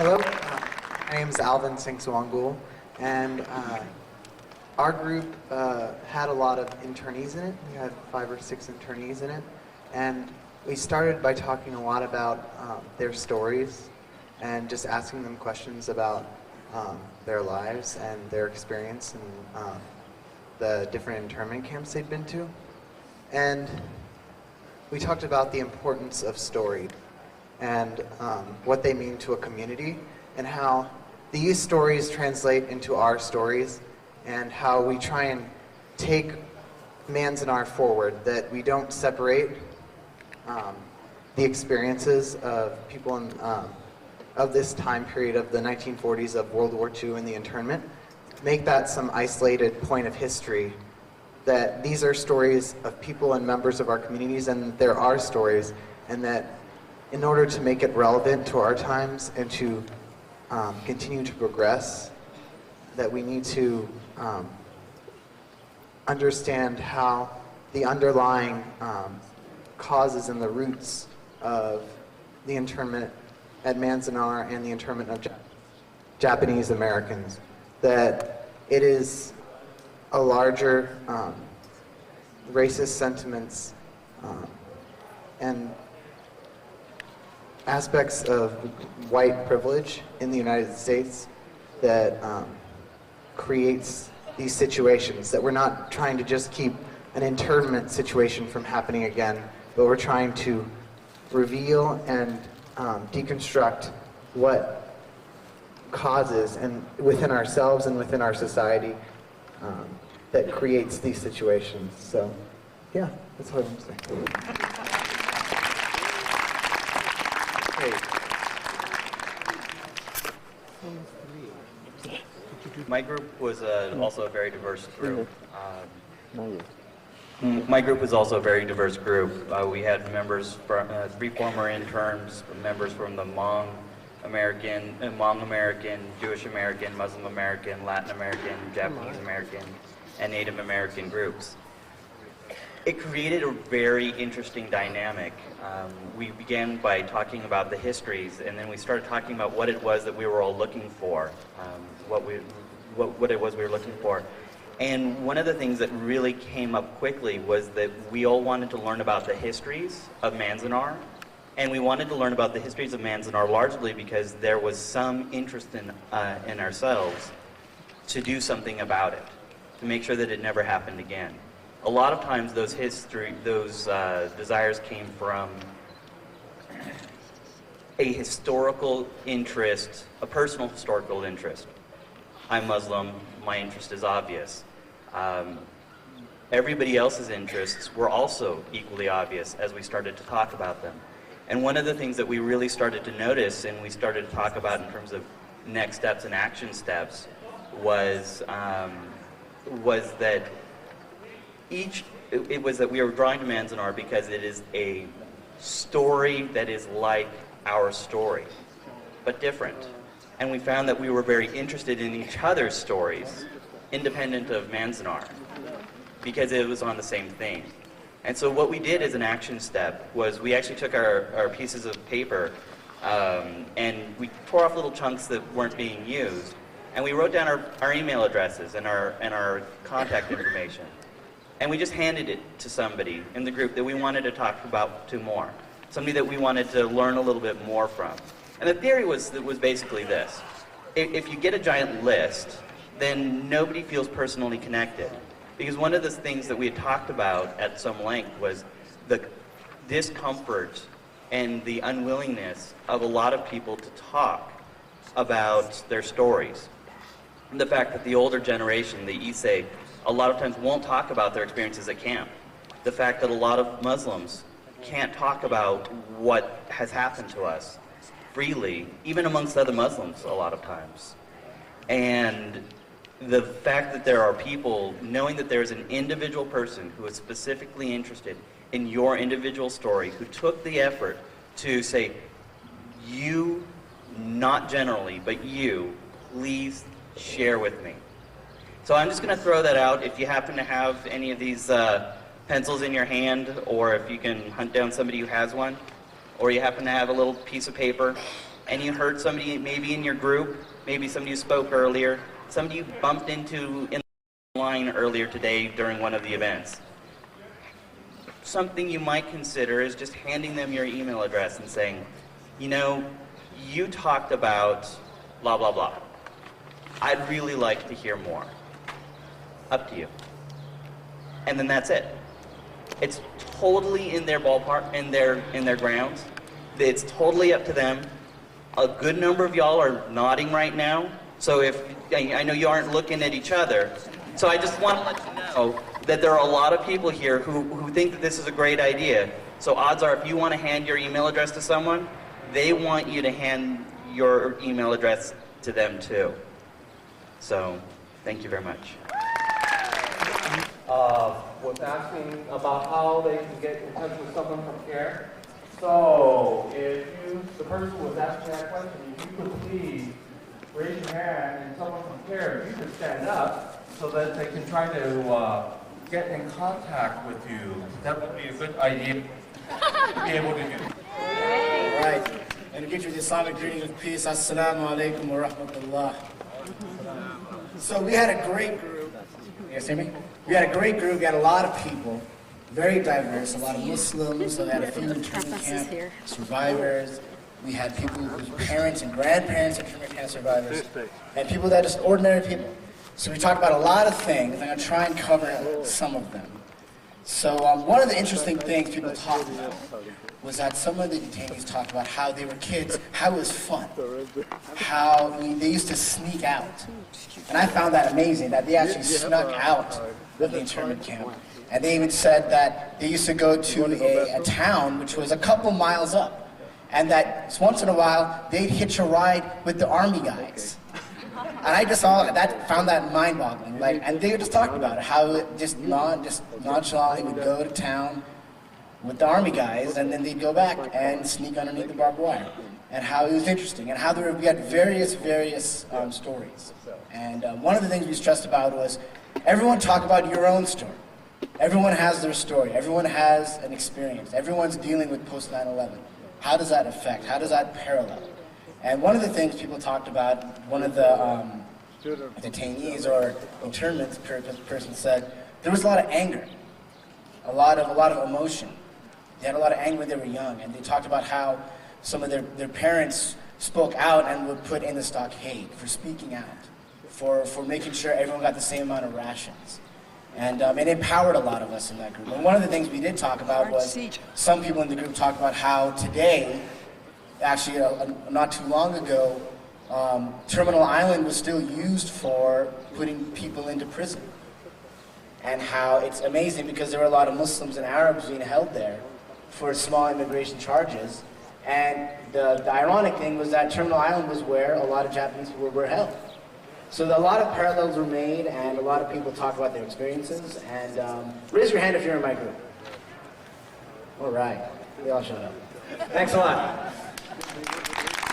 Hello, my name is Alvin Singh-Swangul, and our group had a lot of internees in it. We had 5 or 6 internees in it, and we started by talking a lot about their stories and just asking them questions about their lives and their experience and the different internment camps they'd been to. And we talked about the importance of story and what they mean to a community, and how these stories translate into our stories, and how we try and take Manzanar forward, that we don't separate the experiences of people in, of this time period of the 1940s, of World War II and the internment, make that some isolated point of history, that these are stories of people and members of our communities, and there are stories, and that in order to make it relevant to our times and to continue to progress, that we need to understand how the underlying causes and the roots of the internment at Manzanar and the internment of Japanese Americans, that it is a larger racist sentiments and aspects of white privilege in the United States that creates these situations, that we're not trying to just keep an internment situation from happening again, but we're trying to reveal and deconstruct what causes and within ourselves and within our society that creates these situations. So, yeah, that's what I'm saying. My group was also a very diverse group. My group was also a very diverse group. We had members from 3 former interns, members from the Hmong American, Jewish American, Muslim American, Latin American, Japanese American, and Native American groups. It created a very interesting dynamic. We began by talking about the histories, and then we started talking about what it was that we were all looking for, what it was we were looking for. And one of the things that really came up quickly was that we all wanted to learn about the histories of Manzanar, and we wanted to learn about the histories of Manzanar largely because there was some interest in ourselves to do something about it, to make sure that it never happened again. A lot of times those desires came from a historical interest, a personal historical interest. I'm Muslim, my interest is obvious. Everybody else's interests were also equally obvious as we started to talk about them. And one of the things that we really started to notice and we started to talk about in terms of next steps and action steps was that it was that we were drawing to Manzanar because it is a story that is like our story, but different. And we found that we were very interested in each other's stories, independent of Manzanar, because it was on the same thing. And so what we did as an action step was we actually took our pieces of paper and we tore off little chunks that weren't being used, and we wrote down our email addresses and our contact information. And we just handed it to somebody in the group that we wanted to talk about to more, somebody that we wanted to learn a little bit more from. And the theory was basically this. If you get a giant list, then nobody feels personally connected. Because one of the things that we had talked about at some length was the discomfort and the unwillingness of a lot of people to talk about their stories. And the fact that the older generation, the Issei, a lot of times won't talk about their experiences at camp. The fact that a lot of Muslims can't talk about what has happened to us freely, even amongst other Muslims a lot of times. And the fact that there are people, knowing that there's an individual person who is specifically interested in your individual story, who took the effort to say, you, not generally, but you, please share with me. So I'm just going to throw that out. If you happen to have any of these pencils in your hand, or if you can hunt down somebody who has one, or you happen to have a little piece of paper, and you heard somebody maybe in your group, maybe somebody who spoke earlier, somebody you bumped into in line earlier today during one of the events. Something you might consider is just handing them your email address and saying, you know, you talked about blah, blah, blah. I'd really like to hear more. Up to you. And then that's it. It's totally in their ballpark, in their grounds. It's totally up to them. A good number of y'all are nodding right now. So if, I know you aren't looking at each other. So I just want to let you know that there are a lot of people here who think that this is a great idea. So odds are if you want to hand your email address to someone, they want you to hand your email address to them too. So, thank you very much. Was asking about how they can get in touch with someone from CARE. So, if the person who was asking that question, if you could please raise your hand and someone from CARE, you could stand up so that they can try to get in contact with you. That would be a good idea to be able to do. All right. And to get you the Islamic greeting of peace, Assalamu alaikum wa rahmatullah. So we had a great group. You guys hear me? We had a great group. We had a lot of people, very diverse, a lot of Muslims. So we had a few internment camp survivors. We had people whose parents and grandparents are internment camp survivors. And people that are just ordinary people. So we talked about a lot of things. I'm going to try and cover some of them. So one of the interesting things people talked about was that some of the detainees talked about how they were kids, how it was fun, how they used to sneak out. And I found that amazing, that they actually snuck out of the internment camp. And they even said that they used to go to a town which was a couple miles up. And that once in a while, they'd hitch a ride with the army guys. And I just found that mind-boggling. Like, and they were just talking about it, how it just nonchalantly would go to town with the army guys, and then they'd go back and sneak underneath the barbed wire. And how it was interesting, and how we had various stories. And one of the things we stressed about was, everyone talk about your own story. Everyone has their story. Everyone has an experience. Everyone's dealing with post 9/11. How does that affect? How does that parallel? And one of the things people talked about, one of the detainees or internment person said, there was a lot of anger, a lot of emotion. They had a lot of anger when they were young, and they talked about how some of their parents spoke out and would put in the stockade for speaking out, for making sure everyone got the same amount of rations. And it empowered a lot of us in that group. And one of the things we did talk about was, some people in the group talked about how today, actually not too long ago, Terminal Island was still used for putting people into prison. And how it's amazing because there were a lot of Muslims and Arabs being held there for small immigration charges. And the ironic thing was that Terminal Island was where a lot of Japanese people were held. So a lot of parallels were made, and a lot of people talk about their experiences. And raise your hand if you're in my group. All right, they all showed up. Thanks a lot.